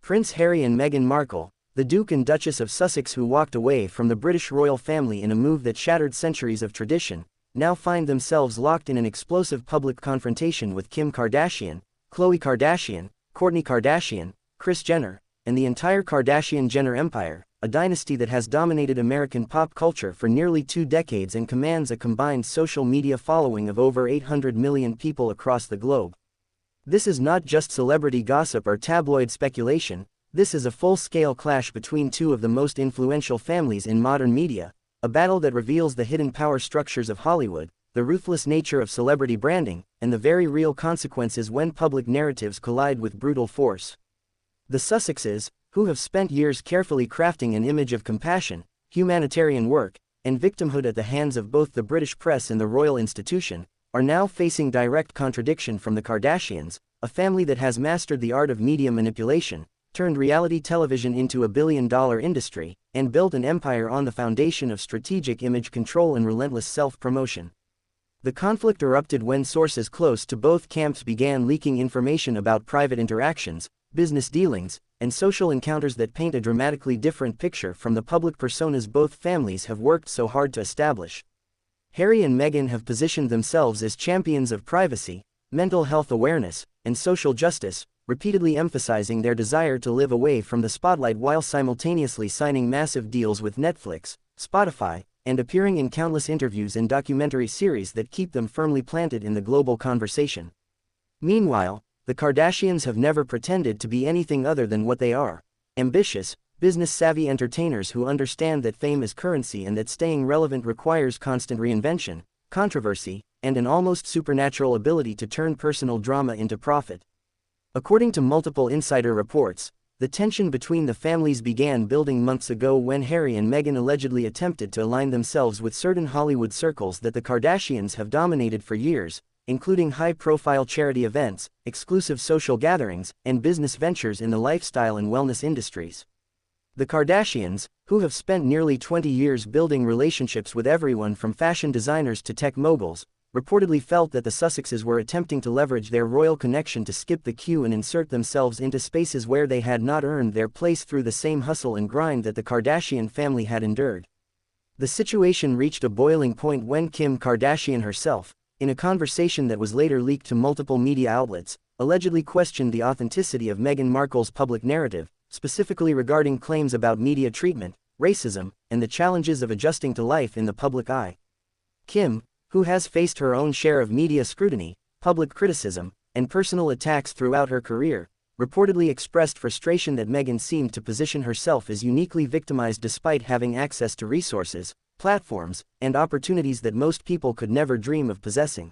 Prince Harry and Meghan Markle, the Duke and Duchess of Sussex, who walked away from the British royal family in a move that shattered centuries of tradition, now find themselves locked in an explosive public confrontation with Kim Kardashian, Khloé Kardashian, Kourtney Kardashian, Kris Jenner, and the entire Kardashian-Jenner empire, a dynasty that has dominated American pop culture for nearly 2 decades and commands a combined social media following of over 800 million people across the globe. This is not just celebrity gossip or tabloid speculation, this is a full-scale clash between two of the most influential families in modern media, a battle that reveals the hidden power structures of Hollywood, the ruthless nature of celebrity branding, and the very real consequences when public narratives collide with brutal force. The Sussexes, who have spent years carefully crafting an image of compassion, humanitarian work, and victimhood at the hands of both the British press and the royal institution, are now facing direct contradiction from the Kardashians, a family that has mastered the art of media manipulation, turned reality television into a billion-dollar industry, and built an empire on the foundation of strategic image control and relentless self-promotion. The conflict erupted when sources close to both camps began leaking information about private interactions, business dealings, and social encounters that paint a dramatically different picture from the public personas both families have worked so hard to establish. Harry and Meghan have positioned themselves as champions of privacy, mental health awareness, and social justice, repeatedly emphasizing their desire to live away from the spotlight while simultaneously signing massive deals with Netflix, Spotify, and appearing in countless interviews and documentary series that keep them firmly planted in the global conversation. Meanwhile, the Kardashians have never pretended to be anything other than what they are: ambitious, business-savvy entertainers who understand that fame is currency and that staying relevant requires constant reinvention, controversy, and an almost supernatural ability to turn personal drama into profit. According to multiple insider reports, the tension between the families began building months ago when Harry and Meghan allegedly attempted to align themselves with certain Hollywood circles that the Kardashians have dominated for years, including high-profile charity events, exclusive social gatherings, and business ventures in the lifestyle and wellness industries. The Kardashians, who have spent nearly 20 years building relationships with everyone from fashion designers to tech moguls, reportedly felt that the Sussexes were attempting to leverage their royal connection to skip the queue and insert themselves into spaces where they had not earned their place through the same hustle and grind that the Kardashian family had endured. The situation reached a boiling point when Kim Kardashian herself, in a conversation that was later leaked to multiple media outlets, allegedly questioned the authenticity of Meghan Markle's public narrative, specifically regarding claims about media treatment, racism, and the challenges of adjusting to life in the public eye. Kim, who has faced her own share of media scrutiny, public criticism, and personal attacks throughout her career, reportedly expressed frustration that Meghan seemed to position herself as uniquely victimized despite having access to resources, platforms, and opportunities that most people could never dream of possessing.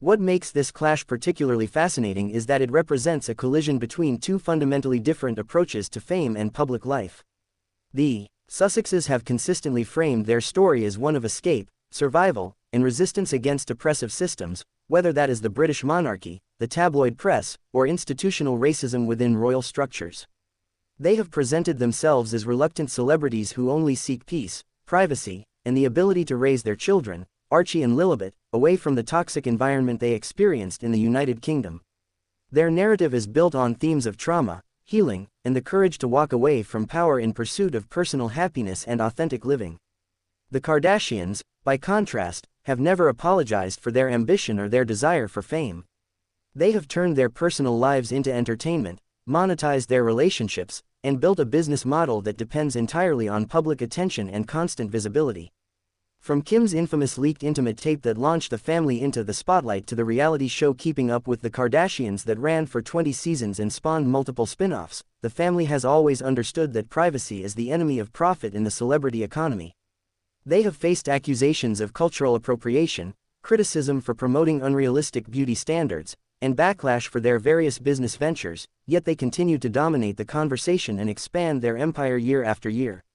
What makes this clash particularly fascinating is that it represents a collision between two fundamentally different approaches to fame and public life. The Sussexes have consistently framed their story as one of escape, survival, and resistance against oppressive systems, whether that is the British monarchy, the tabloid press, or institutional racism within royal structures. They have presented themselves as reluctant celebrities who only seek peace, privacy, and the ability to raise their children, Archie and Lilibet, away from the toxic environment they experienced in the United Kingdom. Their narrative is built on themes of trauma, healing, and the courage to walk away from power in pursuit of personal happiness and authentic living. The Kardashians, by contrast, have never apologized for their ambition or their desire for fame. They have turned their personal lives into entertainment, monetized their relationships, and built a business model that depends entirely on public attention and constant visibility. From Kim's infamous leaked intimate tape that launched the family into the spotlight to the reality show Keeping Up with the Kardashians that ran for 20 seasons and spawned multiple spin-offs, the family has always understood that privacy is the enemy of profit in the celebrity economy. They have faced accusations of cultural appropriation, criticism for promoting unrealistic beauty standards, and backlash for their various business ventures, yet they continue to dominate the conversation and expand their empire year after year.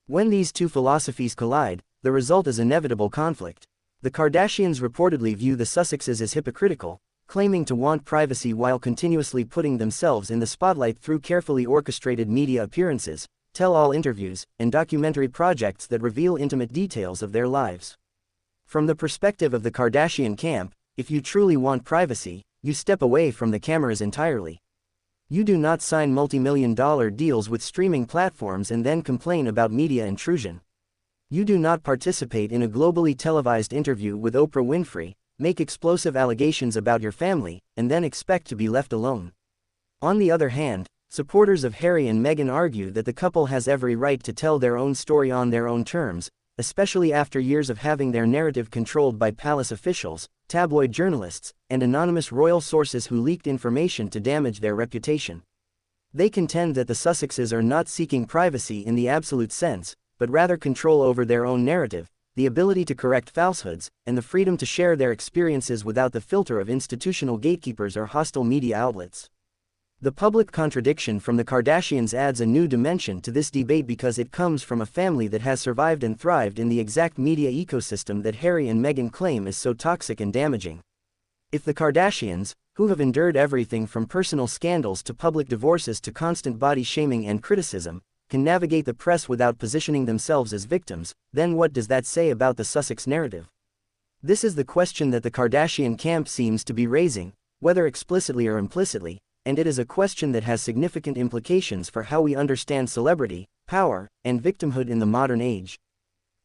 When these two philosophies collide, the result is inevitable conflict. The Kardashians reportedly view the Sussexes as hypocritical, claiming to want privacy while continuously putting themselves in the spotlight through carefully orchestrated media appearances, tell-all interviews, and documentary projects that reveal intimate details of their lives. From the perspective of the Kardashian camp, if you truly want privacy, you step away from the cameras entirely. You do not sign multi-million-dollar deals with streaming platforms and then complain about media intrusion. You do not participate in a globally televised interview with Oprah Winfrey, make explosive allegations about your family, and then expect to be left alone. On the other hand, supporters of Harry and Meghan argue that the couple has every right to tell their own story on their own terms, especially after years of having their narrative controlled by palace officials, tabloid journalists, and anonymous royal sources who leaked information to damage their reputation. They contend that the Sussexes are not seeking privacy in the absolute sense, but rather control over their own narrative, the ability to correct falsehoods, and the freedom to share their experiences without the filter of institutional gatekeepers or hostile media outlets. The public contradiction from the Kardashians adds a new dimension to this debate because it comes from a family that has survived and thrived in the exact media ecosystem that Harry and Meghan claim is so toxic and damaging. If the Kardashians, who have endured everything from personal scandals to public divorces to constant body shaming and criticism, can navigate the press without positioning themselves as victims, then what does that say about the Sussex narrative? This is the question that the Kardashian camp seems to be raising, whether explicitly or implicitly, and it is a question that has significant implications for how we understand celebrity, power, and victimhood in the modern age.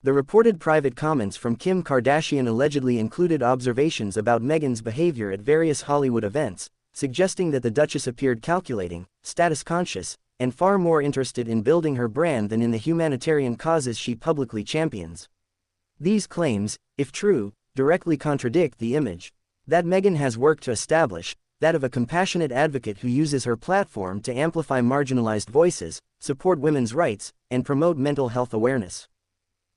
The reported private comments from Kim Kardashian allegedly included observations about Meghan's behavior at various Hollywood events, suggesting that the Duchess appeared calculating, status-conscious, and far more interested in building her brand than in the humanitarian causes she publicly champions. These claims, if true, directly contradict the image that Meghan has worked to establish, that of a compassionate advocate who uses her platform to amplify marginalized voices, support women's rights, and promote mental health awareness.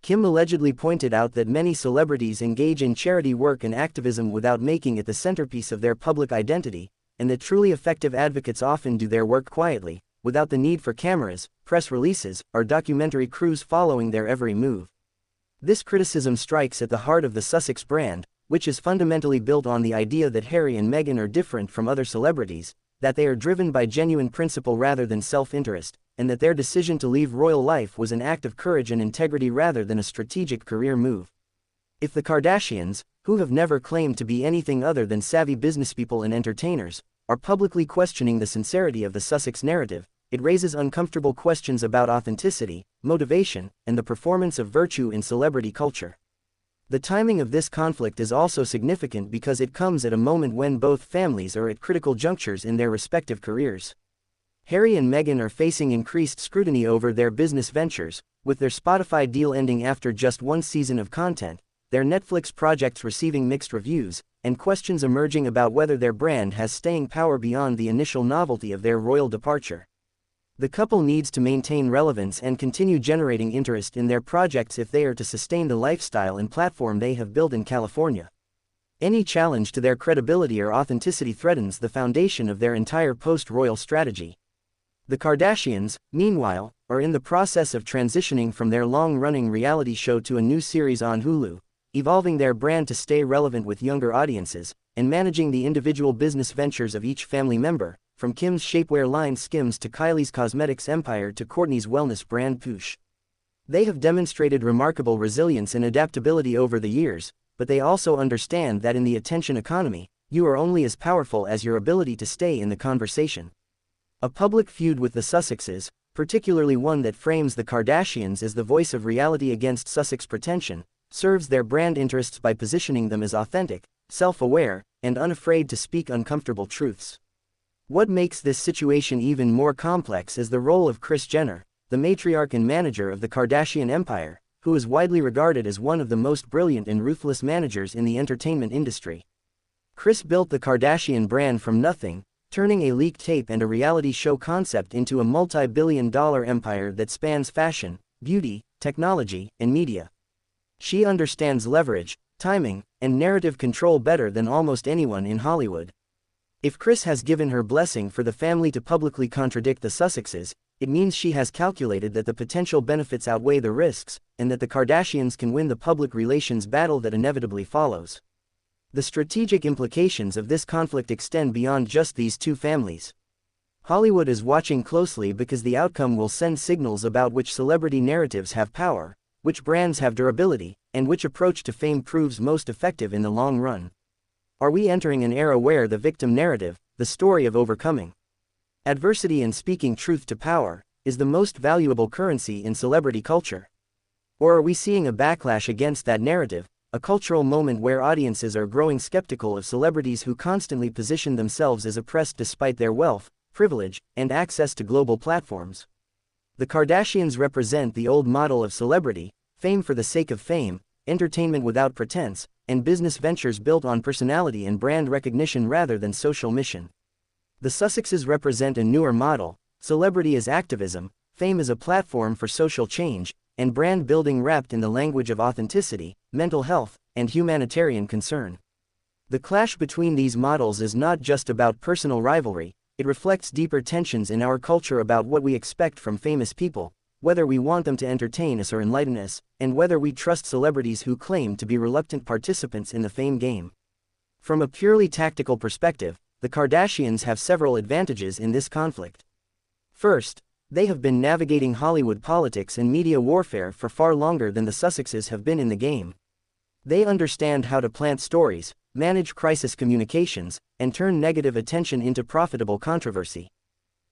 Kim allegedly pointed out that many celebrities engage in charity work and activism without making it the centerpiece of their public identity, and that truly effective advocates often do their work quietly, without the need for cameras, press releases, or documentary crews following their every move. This criticism strikes at the heart of the Sussex brand, which is fundamentally built on the idea that Harry and Meghan are different from other celebrities, that they are driven by genuine principle rather than self-interest, and that their decision to leave royal life was an act of courage and integrity rather than a strategic career move. If the Kardashians, who have never claimed to be anything other than savvy businesspeople and entertainers, are publicly questioning the sincerity of the Sussex narrative, it raises uncomfortable questions about authenticity, motivation, and the performance of virtue in celebrity culture. The timing of this conflict is also significant because it comes at a moment when both families are at critical junctures in their respective careers. Harry and Meghan are facing increased scrutiny over their business ventures, with their Spotify deal ending after just one season of content, their Netflix projects receiving mixed reviews, and questions emerging about whether their brand has staying power beyond the initial novelty of their royal departure. The couple needs to maintain relevance and continue generating interest in their projects if they are to sustain the lifestyle and platform they have built in California. Any challenge to their credibility or authenticity threatens the foundation of their entire post-royal strategy. The Kardashians, meanwhile, are in the process of transitioning from their long-running reality show to a new series on Hulu, evolving their brand to stay relevant with younger audiences, and managing the individual business ventures of each family member, from Kim's shapewear line Skims to Kylie's cosmetics empire to Kourtney's wellness brand Poosh. They have demonstrated remarkable resilience and adaptability over the years, but they also understand that in the attention economy, you are only as powerful as your ability to stay in the conversation. A public feud with the Sussexes, particularly one that frames the Kardashians as the voice of reality against Sussex pretension, serves their brand interests by positioning them as authentic, self-aware, and unafraid to speak uncomfortable truths. What makes this situation even more complex is the role of Kris Jenner, the matriarch and manager of the Kardashian empire, who is widely regarded as one of the most brilliant and ruthless managers in the entertainment industry. Kris built the Kardashian brand from nothing, turning a leaked tape and a reality show concept into a multi-billion-dollar empire that spans fashion, beauty, technology, and media. She understands leverage, timing, and narrative control better than almost anyone in Hollywood. If Kris has given her blessing for the family to publicly contradict the Sussexes, it means she has calculated that the potential benefits outweigh the risks, and that the Kardashians can win the public relations battle that inevitably follows. The strategic implications of this conflict extend beyond just these two families. Hollywood is watching closely because the outcome will send signals about which celebrity narratives have power, which brands have durability, and which approach to fame proves most effective in the long run. Are we entering an era where the victim narrative, the story of overcoming, Adversity and speaking truth to power is the most valuable currency in celebrity culture. Or are we seeing a backlash against that narrative, a cultural moment where audiences are growing skeptical of celebrities who constantly position themselves as oppressed despite their wealth, privilege, and access to global platforms? The Kardashians represent the old model of celebrity: fame for the sake of fame, entertainment without pretense, and business ventures built on personality and brand recognition rather than social mission. The Sussexes represent a newer model: celebrity as activism, fame as a platform for social change, and brand building wrapped in the language of authenticity, mental health, and humanitarian concern. The clash between these models is not just about personal rivalry, it reflects deeper tensions in our culture about what we expect from famous people, whether we want them to entertain us or enlighten us, and whether we trust celebrities who claim to be reluctant participants in the fame game. From a purely tactical perspective, the Kardashians have several advantages in this conflict. First, they have been navigating Hollywood politics and media warfare for far longer than the Sussexes have been in the game. They understand how to plant stories, manage crisis communications, and turn negative attention into profitable controversy.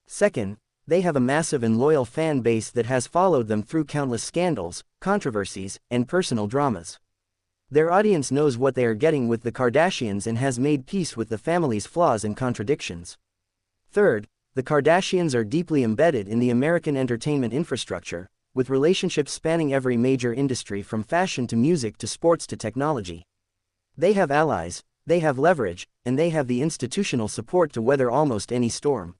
Second, they have a massive and loyal fan base that has followed them through countless scandals, controversies, and personal dramas. Their audience knows what they are getting with the Kardashians and has made peace with the family's flaws and contradictions. Third, the Kardashians are deeply embedded in the American entertainment infrastructure, with relationships spanning every major industry from fashion to music to sports to technology. They have allies, they have leverage, and they have the institutional support to weather almost any storm.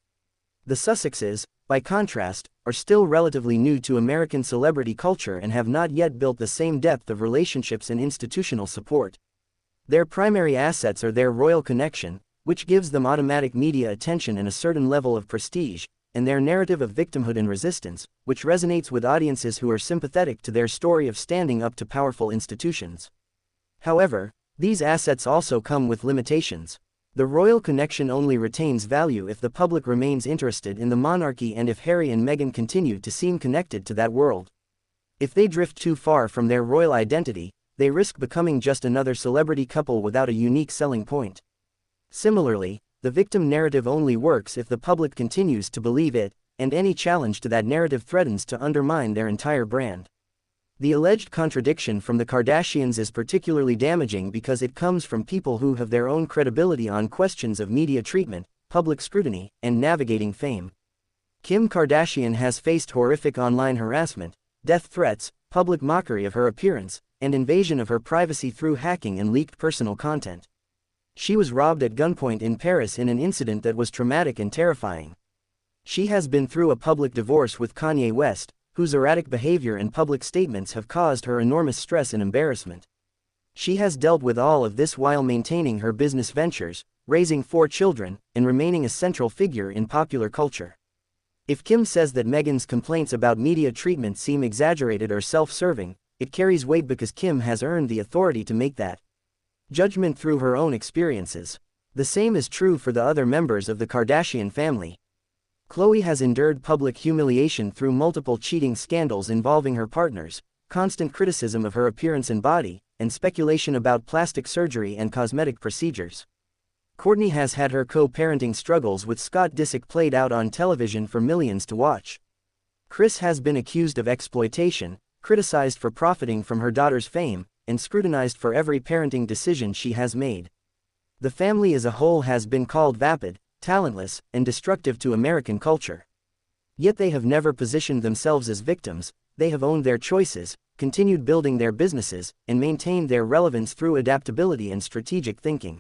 The Sussexes, by contrast, are still relatively new to American celebrity culture and have not yet built the same depth of relationships and institutional support. Their primary assets are their royal connection, which gives them automatic media attention and a certain level of prestige, and their narrative of victimhood and resistance, which resonates with audiences who are sympathetic to their story of standing up to powerful institutions. However, these assets also come with limitations. The royal connection only retains value if the public remains interested in the monarchy and if Harry and Meghan continue to seem connected to that world. If they drift too far from their royal identity, they risk becoming just another celebrity couple without a unique selling point. Similarly, the victim narrative only works if the public continues to believe it, and any challenge to that narrative threatens to undermine their entire brand. The alleged contradiction from the Kardashians is particularly damaging because it comes from people who have their own credibility on questions of media treatment, public scrutiny, and navigating fame. Kim Kardashian has faced horrific online harassment, death threats, public mockery of her appearance, and invasion of her privacy through hacking and leaked personal content. She was robbed at gunpoint in Paris in an incident that was traumatic and terrifying. She has been through a public divorce with Kanye West, whose erratic behavior and public statements have caused her enormous stress and embarrassment. She has dealt with all of this while maintaining her business ventures, raising 4 children, and remaining a central figure in popular culture. If Kim says that Meghan's complaints about media treatment seem exaggerated or self-serving, it carries weight because Kim has earned the authority to make that judgment through her own experiences. The same is true for the other members of the Kardashian family. Khloé has endured public humiliation through multiple cheating scandals involving her partners, constant criticism of her appearance and body, and speculation about plastic surgery and cosmetic procedures. Kourtney has had her co-parenting struggles with Scott Disick played out on television for millions to watch. Kris has been accused of exploitation, criticized for profiting from her daughter's fame, and scrutinized for every parenting decision she has made. The family as a whole has been called vapid, talentless, and destructive to American culture. Yet they have never positioned themselves as victims. They have owned their choices, continued building their businesses, and maintained their relevance through adaptability and strategic thinking.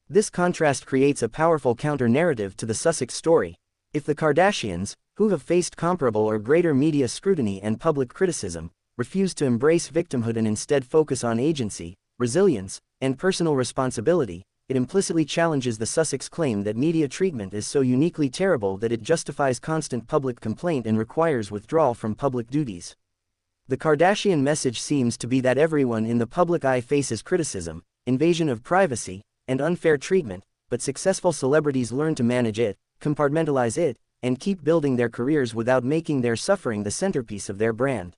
This contrast creates a powerful counter-narrative to the Sussex story. If the Kardashians, who have faced comparable or greater media scrutiny and public criticism, refuse to embrace victimhood and instead focus on agency, resilience, and personal responsibility, it implicitly challenges the Sussex claim that media treatment is so uniquely terrible that it justifies constant public complaint and requires withdrawal from public duties. The Kardashian message seems to be that everyone in the public eye faces criticism, invasion of privacy, and unfair treatment, but successful celebrities learn to manage it, compartmentalize it, and keep building their careers without making their suffering the centerpiece of their brand.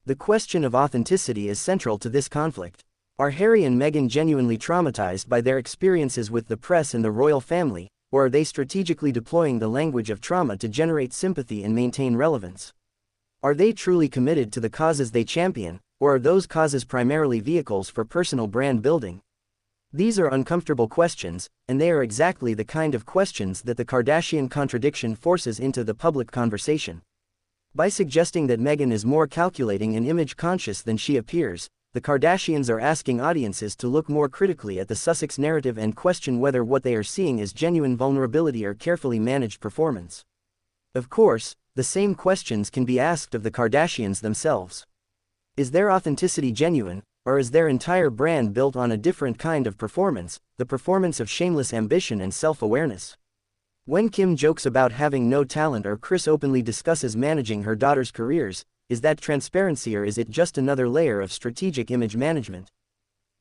The question of authenticity is central to this conflict. Are Harry and Meghan genuinely traumatized by their experiences with the press and the royal family, or are they strategically deploying the language of trauma to generate sympathy and maintain relevance? Are they truly committed to the causes they champion, or are those causes primarily vehicles for personal brand building? These are uncomfortable questions, and they are exactly the kind of questions that the Kardashian contradiction forces into the public conversation. By suggesting that Meghan is more calculating and image-conscious than she appears, the Kardashians are asking audiences to look more critically at the Sussex narrative and question whether what they are seeing is genuine vulnerability or carefully managed performance. Of course, the same questions can be asked of the Kardashians themselves. Is their authenticity genuine, or is their entire brand built on a different kind of performance, the performance of shameless ambition and self-awareness? When Kim jokes about having no talent or Kris openly discusses managing her daughters' careers, is that transparency or is it just another layer of strategic image management?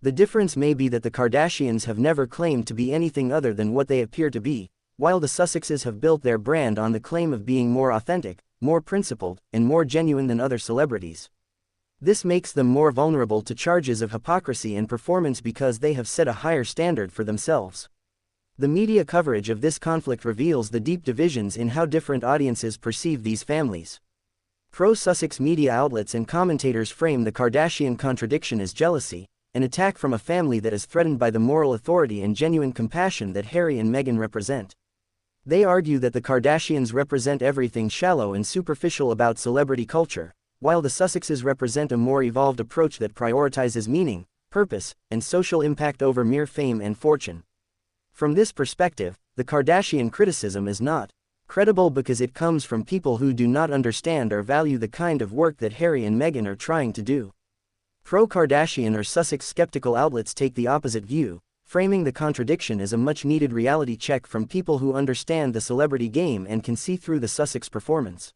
The difference may be that the Kardashians have never claimed to be anything other than what they appear to be, while the Sussexes have built their brand on the claim of being more authentic, more principled, and more genuine than other celebrities. This makes them more vulnerable to charges of hypocrisy and performance because they have set a higher standard for themselves. The media coverage of this conflict reveals the deep divisions in how different audiences perceive these families. Pro-Sussex media outlets and commentators frame the Kardashian contradiction as jealousy, an attack from a family that is threatened by the moral authority and genuine compassion that Harry and Meghan represent. They argue that the Kardashians represent everything shallow and superficial about celebrity culture, while the Sussexes represent a more evolved approach that prioritizes meaning, purpose, and social impact over mere fame and fortune. From this perspective, the Kardashian criticism is not credible because it comes from people who do not understand or value the kind of work that Harry and Meghan are trying to do. Pro-Kardashian or Sussex skeptical outlets take the opposite view, framing the contradiction as a much-needed reality check from people who understand the celebrity game and can see through the Sussex performance.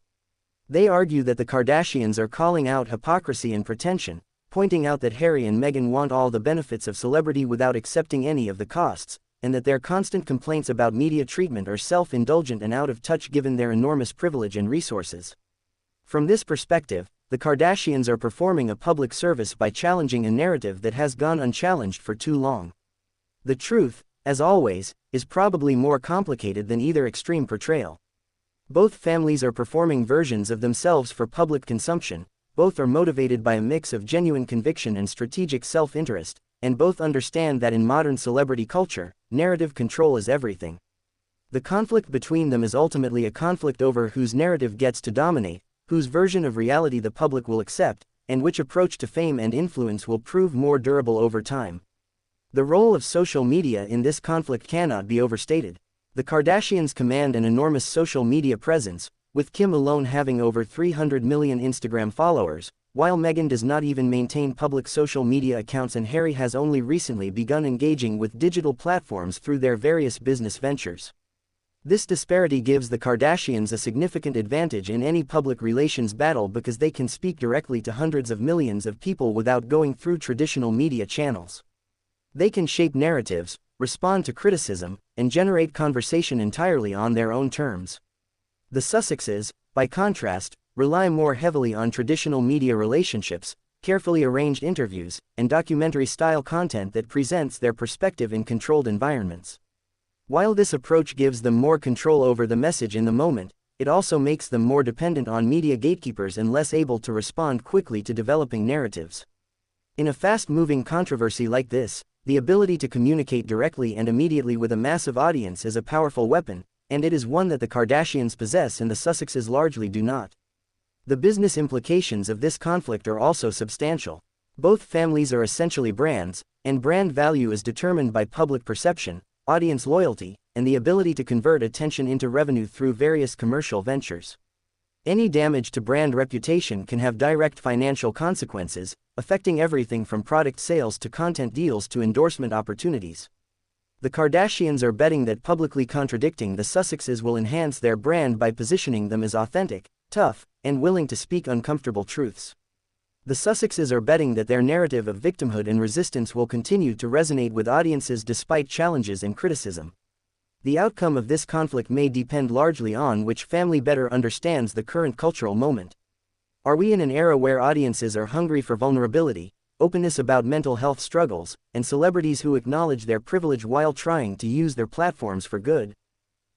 They argue that the Kardashians are calling out hypocrisy and pretension, pointing out that Harry and Meghan want all the benefits of celebrity without accepting any of the costs, and that their constant complaints about media treatment are self-indulgent and out of touch given their enormous privilege and resources. From this perspective, the Kardashians are performing a public service by challenging a narrative that has gone unchallenged for too long. The truth, as always, is probably more complicated than either extreme portrayal. Both families are performing versions of themselves for public consumption, both are motivated by a mix of genuine conviction and strategic self-interest, and both understand that in modern celebrity culture, narrative control is everything. The conflict between them is ultimately a conflict over whose narrative gets to dominate, whose version of reality the public will accept, and which approach to fame and influence will prove more durable over time. The role of social media in this conflict cannot be overstated. The Kardashians command an enormous social media presence, with Kim alone having over 300 million Instagram followers, while Meghan does not even maintain public social media accounts and Harry has only recently begun engaging with digital platforms through their various business ventures. This disparity gives the Kardashians a significant advantage in any public relations battle because they can speak directly to hundreds of millions of people without going through traditional media channels. They can shape narratives, respond to criticism, and generate conversation entirely on their own terms. The Sussexes, by contrast, rely more heavily on traditional media relationships, carefully arranged interviews, and documentary-style content that presents their perspective in controlled environments. While this approach gives them more control over the message in the moment, it also makes them more dependent on media gatekeepers and less able to respond quickly to developing narratives. In a fast-moving controversy like this, the ability to communicate directly and immediately with a massive audience is a powerful weapon, and it is one that the Kardashians possess and the Sussexes largely do not. The business implications of this conflict are also substantial. Both families are essentially brands, and brand value is determined by public perception, audience loyalty, and the ability to convert attention into revenue through various commercial ventures. Any damage to brand reputation can have direct financial consequences, affecting everything from product sales to content deals to endorsement opportunities. The Kardashians are betting that publicly contradicting the Sussexes will enhance their brand by positioning them as authentic, tough, and willing to speak uncomfortable truths. The Sussexes are betting that their narrative of victimhood and resistance will continue to resonate with audiences despite challenges and criticism. The outcome of this conflict may depend largely on which family better understands the current cultural moment. Are we in an era where audiences are hungry for vulnerability, openness about mental health struggles, and celebrities who acknowledge their privilege while trying to use their platforms for good?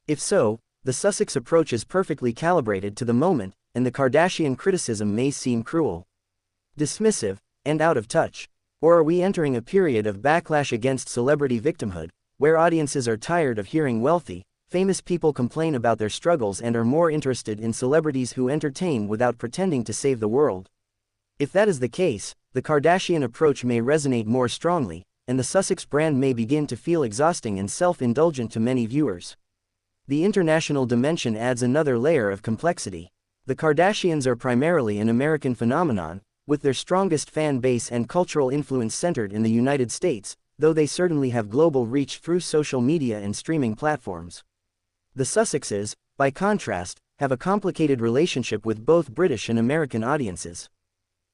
If so, the Sussex approach is perfectly calibrated to the moment, and the Kardashian criticism may seem cruel, dismissive, and out of touch. Or are we entering a period of backlash against celebrity victimhood, where audiences are tired of hearing wealthy, famous people complain about their struggles and are more interested in celebrities who entertain without pretending to save the world? If that is the case, the Kardashian approach may resonate more strongly, and the Sussex brand may begin to feel exhausting and self-indulgent to many viewers. The international dimension adds another layer of complexity. The Kardashians are primarily an American phenomenon, with their strongest fan base and cultural influence centered in the United States, though they certainly have global reach through social media and streaming platforms. The Sussexes, by contrast, have a complicated relationship with both British and American audiences.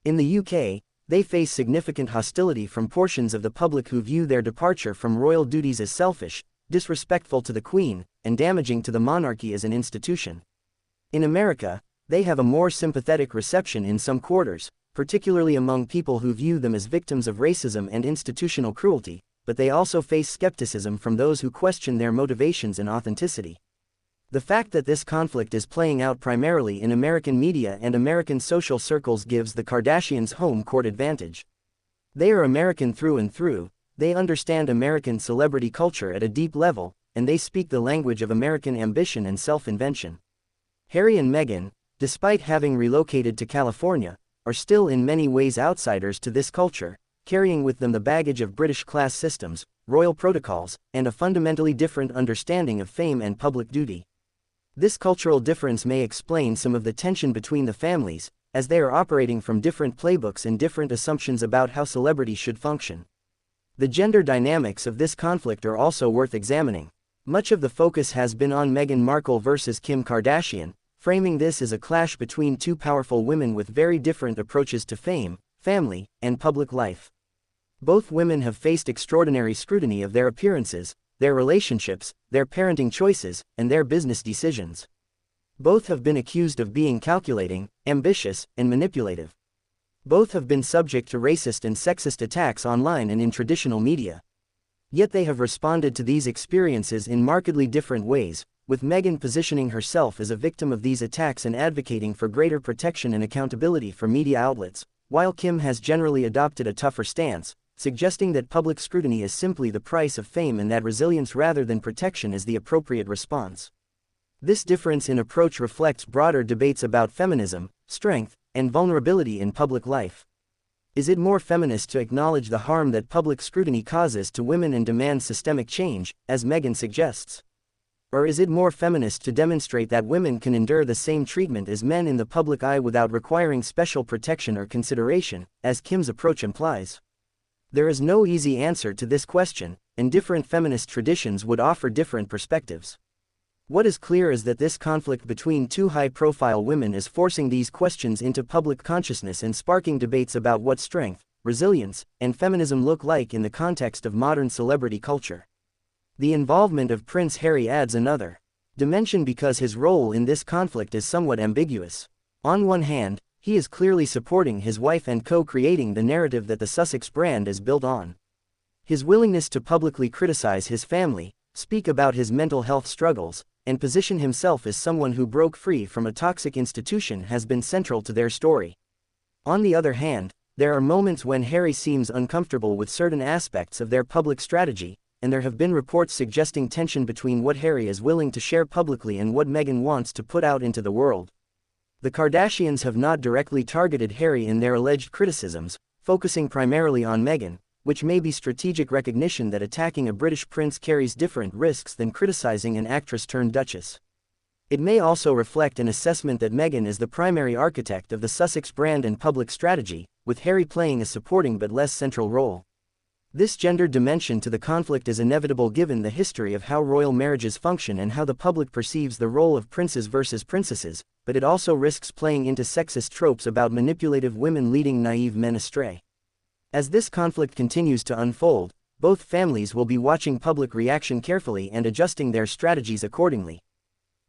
In the UK, they face significant hostility from portions of the public who view their departure from royal duties as selfish, disrespectful to the Queen, and damaging to the monarchy as an institution. In America, they have a more sympathetic reception in some quarters, particularly among people who view them as victims of racism and institutional cruelty, but they also face skepticism from those who question their motivations and authenticity. The fact that this conflict is playing out primarily in American media and American social circles gives the Kardashians home court advantage. They are American through and through, they understand American celebrity culture at a deep level, and they speak the language of American ambition and self-invention. Harry and Meghan, despite having relocated to California, are still in many ways outsiders to this culture, carrying with them the baggage of British class systems, royal protocols, and a fundamentally different understanding of fame and public duty. This cultural difference may explain some of the tension between the families, as they are operating from different playbooks and different assumptions about how celebrity should function. The gender dynamics of this conflict are also worth examining. Much of the focus has been on Meghan Markle versus Kim Kardashian, framing this as a clash between two powerful women with very different approaches to fame, family, and public life. Both women have faced extraordinary scrutiny of their appearances, their relationships, their parenting choices, and their business decisions. Both have been accused of being calculating, ambitious, and manipulative. Both have been subject to racist and sexist attacks online and in traditional media. Yet they have responded to these experiences in markedly different ways, with Meghan positioning herself as a victim of these attacks and advocating for greater protection and accountability for media outlets, while Kim has generally adopted a tougher stance, suggesting that public scrutiny is simply the price of fame and that resilience rather than protection is the appropriate response. This difference in approach reflects broader debates about feminism, strength, and vulnerability in public life. Is it more feminist to acknowledge the harm that public scrutiny causes to women and demand systemic change, as Meghan suggests? Or is it more feminist to demonstrate that women can endure the same treatment as men in the public eye without requiring special protection or consideration, as Kim's approach implies? There is no easy answer to this question, and different feminist traditions would offer different perspectives. What is clear is that this conflict between two high-profile women is forcing these questions into public consciousness and sparking debates about what strength, resilience, and feminism look like in the context of modern celebrity culture. The involvement of Prince Harry adds another dimension because his role in this conflict is somewhat ambiguous. On one hand, he is clearly supporting his wife and co-creating the narrative that the Sussex brand is built on. His willingness to publicly criticize his family, speak about his mental health struggles, and position himself as someone who broke free from a toxic institution has been central to their story. On the other hand, there are moments when Harry seems uncomfortable with certain aspects of their public strategy, and there have been reports suggesting tension between what Harry is willing to share publicly and what Meghan wants to put out into the world. The Kardashians have not directly targeted Harry in their alleged criticisms, focusing primarily on Meghan, which may be strategic recognition that attacking a British prince carries different risks than criticizing an actress-turned-duchess. It may also reflect an assessment that Meghan is the primary architect of the Sussex brand and public strategy, with Harry playing a supporting but less central role. This gender dimension to the conflict is inevitable given the history of how royal marriages function and how the public perceives the role of princes versus princesses, but it also risks playing into sexist tropes about manipulative women leading naive men astray. As this conflict continues to unfold, both families will be watching public reaction carefully and adjusting their strategies accordingly.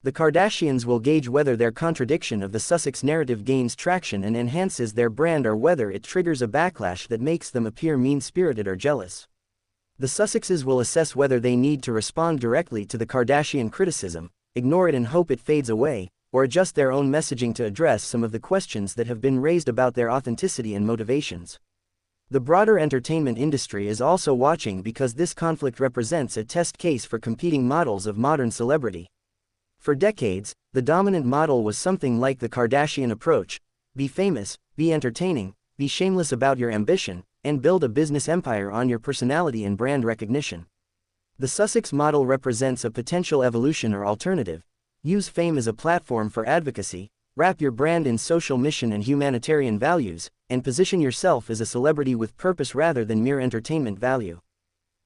The Kardashians will gauge whether their contradiction of the Sussex narrative gains traction and enhances their brand or whether it triggers a backlash that makes them appear mean-spirited or jealous. The Sussexes will assess whether they need to respond directly to the Kardashian criticism, ignore it and hope it fades away, or adjust their own messaging to address some of the questions that have been raised about their authenticity and motivations. The broader entertainment industry is also watching because this conflict represents a test case for competing models of modern celebrity. For decades, the dominant model was something like the Kardashian approach: be famous, be entertaining, be shameless about your ambition, and build a business empire on your personality and brand recognition. The Sussex model represents a potential evolution or alternative: use fame as a platform for advocacy, wrap your brand in social mission and humanitarian values, and position yourself as a celebrity with purpose rather than mere entertainment value.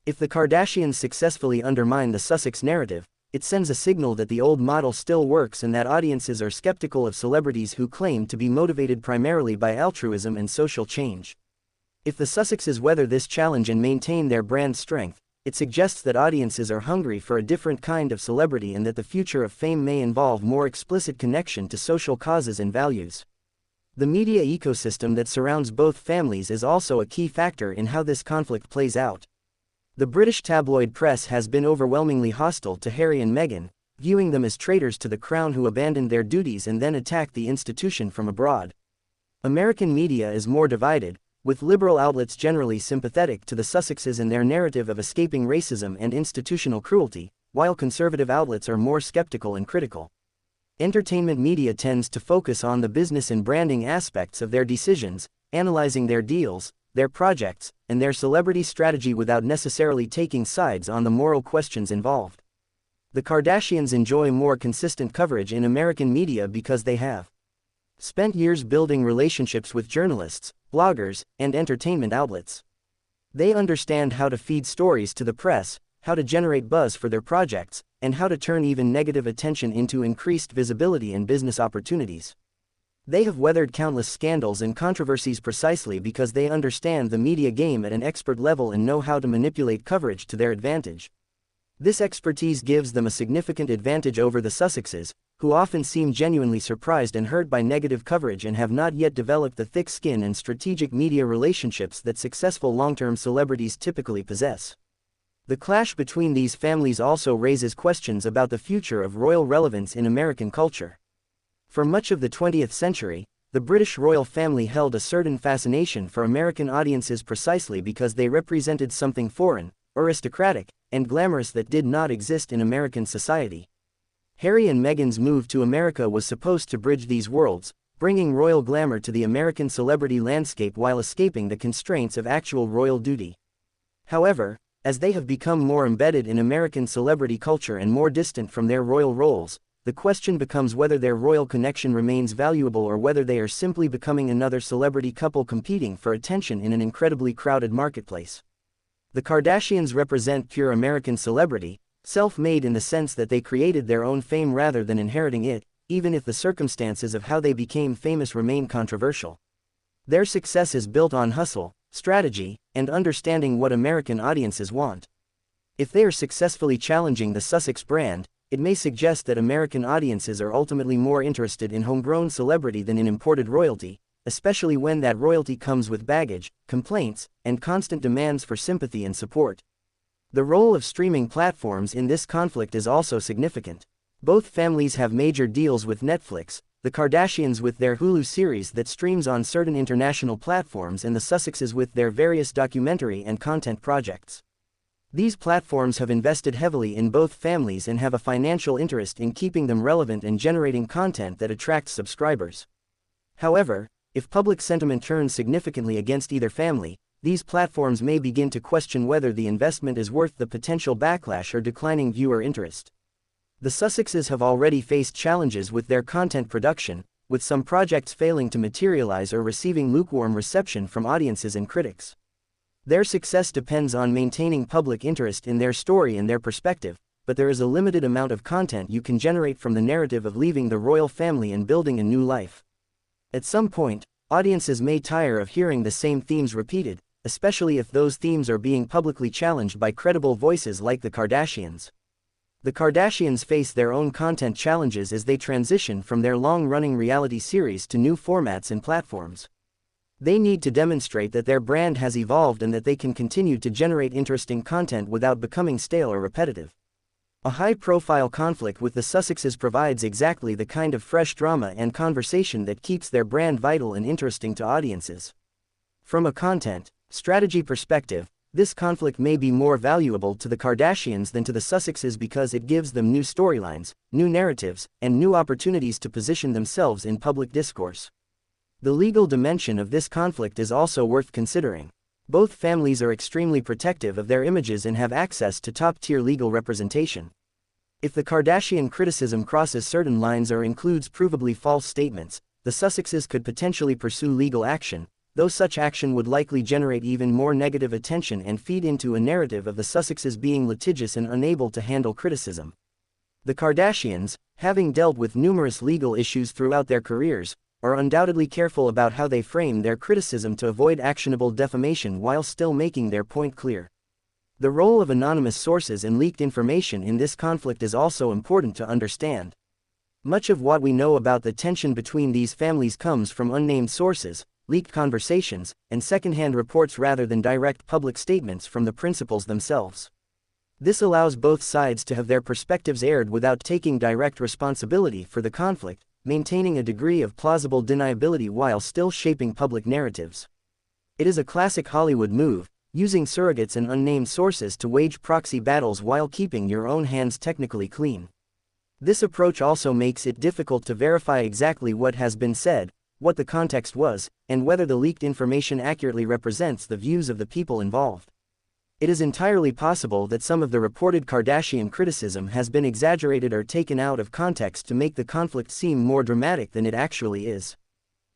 If the Kardashians successfully undermine the Sussex narrative, it sends a signal that the old model still works and that audiences are skeptical of celebrities who claim to be motivated primarily by altruism and social change. If the Sussexes weather this challenge and maintain their brand strength, it suggests that audiences are hungry for a different kind of celebrity and that the future of fame may involve more explicit connection to social causes and values. The media ecosystem that surrounds both families is also a key factor in how this conflict plays out. The British tabloid press has been overwhelmingly hostile to Harry and Meghan, viewing them as traitors to the crown who abandoned their duties and then attacked the institution from abroad. American media is more divided, with liberal outlets generally sympathetic to the Sussexes and their narrative of escaping racism and institutional cruelty, while conservative outlets are more skeptical and critical. Entertainment media tends to focus on the business and branding aspects of their decisions, analyzing their deals, their projects, and their celebrity strategy without necessarily taking sides on the moral questions involved. The Kardashians enjoy more consistent coverage in American media because they have spent years building relationships with journalists, bloggers, and entertainment outlets. They understand how to feed stories to the press, how to generate buzz for their projects, and how to turn even negative attention into increased visibility and business opportunities. They have weathered countless scandals and controversies precisely because they understand the media game at an expert level and know how to manipulate coverage to their advantage. This expertise gives them a significant advantage over the Sussexes, who often seem genuinely surprised and hurt by negative coverage and have not yet developed the thick skin and strategic media relationships that successful long-term celebrities typically possess. The clash between these families also raises questions about the future of royal relevance in American culture. For much of the 20th century, the British royal family held a certain fascination for American audiences precisely because they represented something foreign, aristocratic, and glamorous that did not exist in American society. Harry and Meghan's move to America was supposed to bridge these worlds, bringing royal glamour to the American celebrity landscape while escaping the constraints of actual royal duty. However, as they have become more embedded in American celebrity culture and more distant from their royal roles, the question becomes whether their royal connection remains valuable or whether they are simply becoming another celebrity couple competing for attention in an incredibly crowded marketplace. The Kardashians represent pure American celebrity, self-made in the sense that they created their own fame rather than inheriting it, even if the circumstances of how they became famous remain controversial. Their success is built on hustle, strategy, and understanding what American audiences want. If they are successfully challenging the Sussex brand, it may suggest that American audiences are ultimately more interested in homegrown celebrity than in imported royalty, especially when that royalty comes with baggage, complaints, and constant demands for sympathy and support. The role of streaming platforms in this conflict is also significant. Both families have major deals with Netflix, the Kardashians with their Hulu series that streams on certain international platforms and the Sussexes with their various documentary and content projects. These platforms have invested heavily in both families and have a financial interest in keeping them relevant and generating content that attracts subscribers. However, if public sentiment turns significantly against either family, these platforms may begin to question whether the investment is worth the potential backlash or declining viewer interest. The Sussexes have already faced challenges with their content production, with some projects failing to materialize or receiving lukewarm reception from audiences and critics. Their success depends on maintaining public interest in their story and their perspective, but there is a limited amount of content you can generate from the narrative of leaving the royal family and building a new life. At some point, audiences may tire of hearing the same themes repeated, especially if those themes are being publicly challenged by credible voices like the Kardashians. The Kardashians face their own content challenges as they transition from their long-running reality series to new formats and platforms. They need to demonstrate that their brand has evolved and that they can continue to generate interesting content without becoming stale or repetitive. A high-profile conflict with the Sussexes provides exactly the kind of fresh drama and conversation that keeps their brand vital and interesting to audiences. From a content strategy perspective, this conflict may be more valuable to the Kardashians than to the Sussexes because it gives them new storylines, new narratives, and new opportunities to position themselves in public discourse. The legal dimension of this conflict is also worth considering. Both families are extremely protective of their images and have access to top-tier legal representation. If the Kardashian criticism crosses certain lines or includes provably false statements, the Sussexes could potentially pursue legal action, though such action would likely generate even more negative attention and feed into a narrative of the Sussexes being litigious and unable to handle criticism. The Kardashians, having dealt with numerous legal issues throughout their careers, are undoubtedly careful about how they frame their criticism to avoid actionable defamation while still making their point clear. The role of anonymous sources and leaked information in this conflict is also important to understand. Much of what we know about the tension between these families comes from unnamed sources, leaked conversations, and secondhand reports rather than direct public statements from the principals themselves. This allows both sides to have their perspectives aired without taking direct responsibility for the conflict, maintaining a degree of plausible deniability while still shaping public narratives. It is a classic Hollywood move, using surrogates and unnamed sources to wage proxy battles while keeping your own hands technically clean. This approach also makes it difficult to verify exactly what has been said, what the context was, and whether the leaked information accurately represents the views of the people involved. It is entirely possible that some of the reported Kardashian criticism has been exaggerated or taken out of context to make the conflict seem more dramatic than it actually is.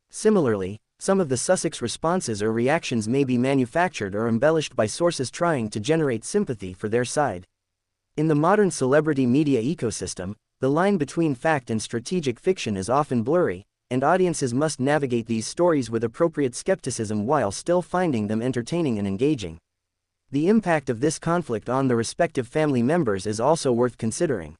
Similarly, some of the Sussex responses or reactions may be manufactured or embellished by sources trying to generate sympathy for their side. In the modern celebrity media ecosystem, the line between fact and strategic fiction is often blurry, and audiences must navigate these stories with appropriate skepticism while still finding them entertaining and engaging. The impact of this conflict on the respective family members is also worth considering.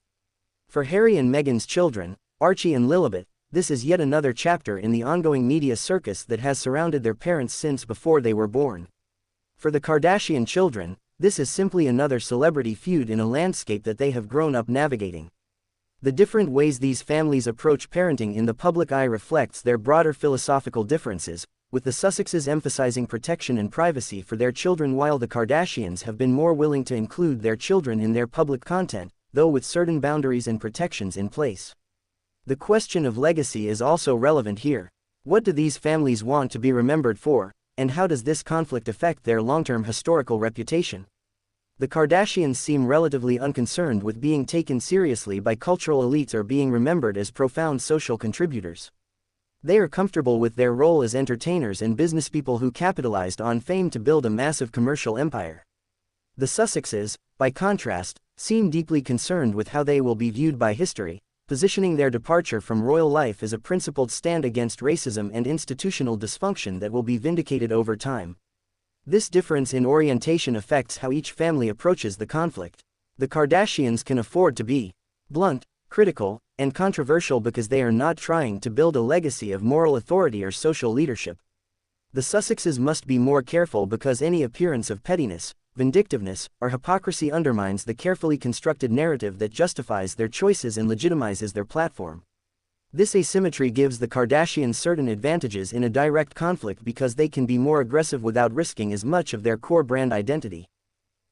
For Harry and Meghan's children, Archie and Lilibet, this is yet another chapter in the ongoing media circus that has surrounded their parents since before they were born. For the Kardashian children, this is simply another celebrity feud in a landscape that they have grown up navigating. The different ways these families approach parenting in the public eye reflects their broader philosophical differences, with the Sussexes emphasizing protection and privacy for their children while the Kardashians have been more willing to include their children in their public content, though with certain boundaries and protections in place. The question of legacy is also relevant here. What do these families want to be remembered for, and how does this conflict affect their long-term historical reputation? The Kardashians seem relatively unconcerned with being taken seriously by cultural elites or being remembered as profound social contributors. They are comfortable with their role as entertainers and businesspeople who capitalized on fame to build a massive commercial empire. The Sussexes, by contrast, seem deeply concerned with how they will be viewed by history, positioning their departure from royal life as a principled stand against racism and institutional dysfunction that will be vindicated over time. This difference in orientation affects how each family approaches the conflict. The Kardashians can afford to be blunt, critical, and controversial because they are not trying to build a legacy of moral authority or social leadership. The Sussexes must be more careful because any appearance of pettiness, vindictiveness, or hypocrisy undermines the carefully constructed narrative that justifies their choices and legitimizes their platform. This asymmetry gives the Kardashians certain advantages in a direct conflict because they can be more aggressive without risking as much of their core brand identity.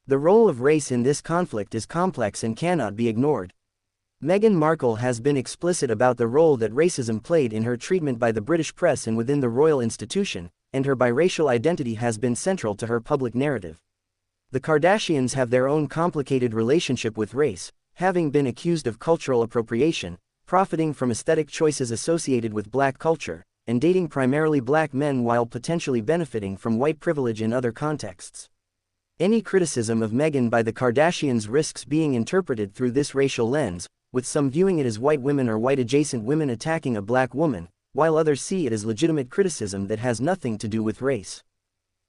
The role of race in this conflict is complex and cannot be ignored. Meghan Markle has been explicit about the role that racism played in her treatment by the British press and within the royal institution, and her biracial identity has been central to her public narrative. The Kardashians have their own complicated relationship with race, having been accused of cultural appropriation, profiting from aesthetic choices associated with black culture, and dating primarily black men while potentially benefiting from white privilege in other contexts. Any criticism of Meghan by the Kardashians risks being interpreted through this racial lens, with some viewing it as white women or white-adjacent women attacking a black woman, while others see it as legitimate criticism that has nothing to do with race.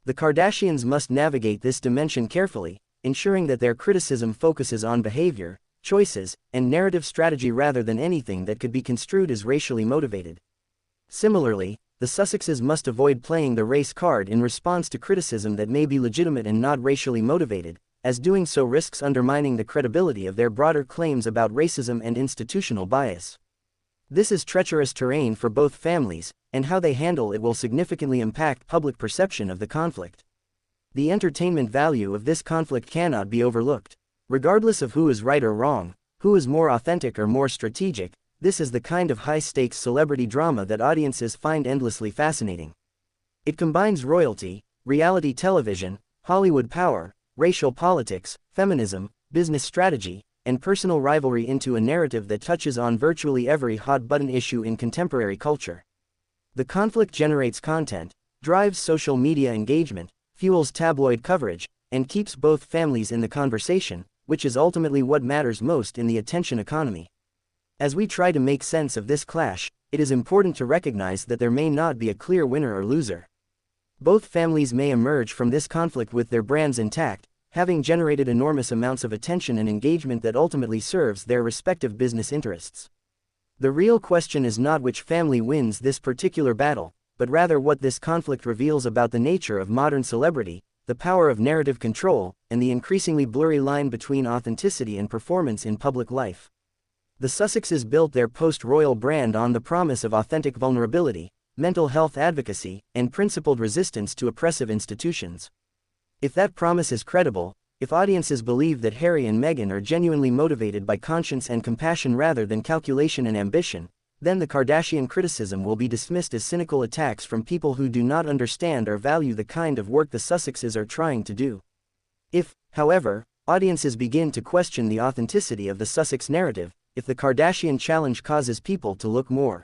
The Kardashians must navigate this dimension carefully, ensuring that their criticism focuses on behavior, choices, and narrative strategy rather than anything that could be construed as racially motivated. Similarly, the Sussexes must avoid playing the race card in response to criticism that may be legitimate and not racially motivated, as doing so risks undermining the credibility of their broader claims about racism and institutional bias. This is treacherous terrain for both families, and how they handle it will significantly impact public perception of the conflict. The entertainment value of this conflict cannot be overlooked. Regardless of who is right or wrong, who is more authentic or more strategic, this is the kind of high-stakes celebrity drama that audiences find endlessly fascinating. It combines royalty, reality television, Hollywood power, racial politics, feminism, business strategy, and personal rivalry into a narrative that touches on virtually every hot-button issue in contemporary culture. The conflict generates content, drives social media engagement, fuels tabloid coverage, and keeps both families in the conversation, which is ultimately what matters most in the attention economy. As we try to make sense of this clash, it is important to recognize that there may not be a clear winner or loser. Both families may emerge from this conflict with their brands intact, having generated enormous amounts of attention and engagement that ultimately serves their respective business interests. The real question is not which family wins this particular battle, but rather what this conflict reveals about the nature of modern celebrity, the power of narrative control, and the increasingly blurry line between authenticity and performance in public life. The Sussexes built their post-royal brand on the promise of authentic vulnerability, mental health advocacy, and principled resistance to oppressive institutions. If that promise is credible, if audiences believe that Harry and Meghan are genuinely motivated by conscience and compassion rather than calculation and ambition, then the Kardashian criticism will be dismissed as cynical attacks from people who do not understand or value the kind of work the Sussexes are trying to do. If, however, audiences begin to question the authenticity of the Sussex narrative, if the Kardashian challenge causes people to look more